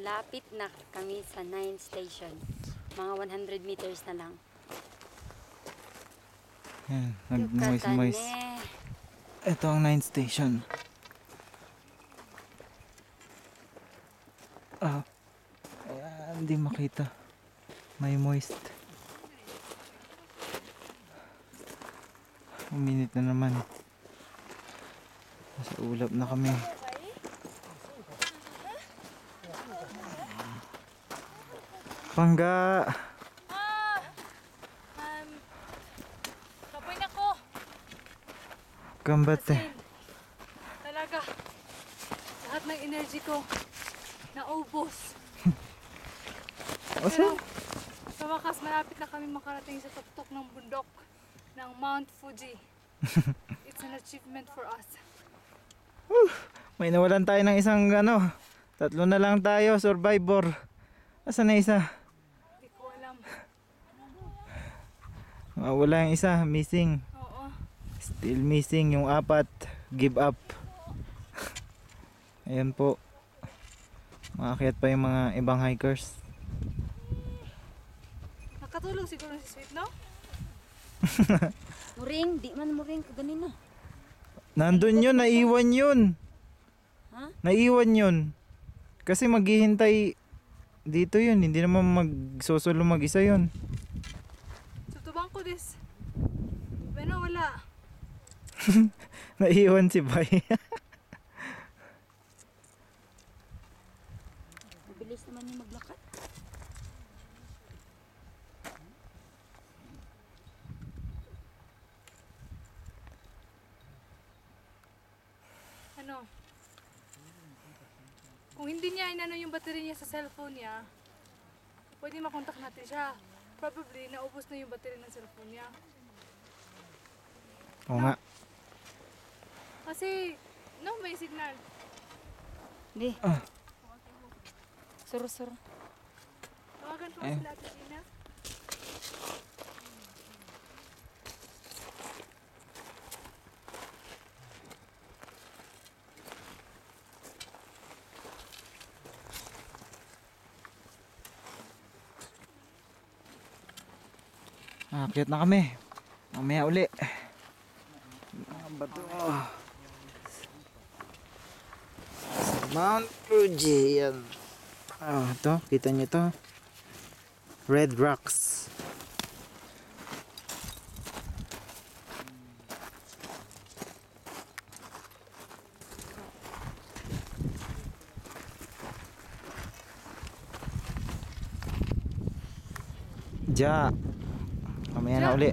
Lapit na kami sa 9th station. Mga 100 meters na lang. Yan, nag-moist. Yucatan. Ito ang 9th station. Ayan, hindi makita. May moist. Uminit na naman. Nasa ulap na kami. Pangga! Kapoy na ko. Kambate. Talaga. Lahat ng energy ko naubos. Asa? Sa wakas, malapit na kami makarating sa tuktok ng bundok ng Mount Fuji. It's an achievement for us. May nawalan tayo ng isang tatlo na lang tayo, survivor. Asa na isa? Hindi ko alam. Wala yung isa, missing. Oo. Still missing yung apat. Give up. Ayan po. Maakyat pa yung mga ibang hikers. Nakatulog siguro si Sweet, no? Muring, di man muring kaganina. Nandun yun, naiwan yun. Ha? Naiwan yun. Kasi maghihintay dito yun. Hindi naman magsusulo mag-isa yun. Tutubang ko this. Bueno, wala. Naiwan si Bay. Mabilis naman yung maglakad. Ano? Kung hindi niya inano yung battery niya sa cellphone niya, pwede makontak natin siya. Probably, naubos na yung battery ng cellphone niya. Oo nga. Kasi, no, may signal. Di. Suro. Tawagan ko Ayun. sila Ate Gina. Aakyat na kami. Mamaya uli. Mga bato. Mount Fuji. Yan. Ito. Kita nyo ito. Red Rocks. Mamaya na uli.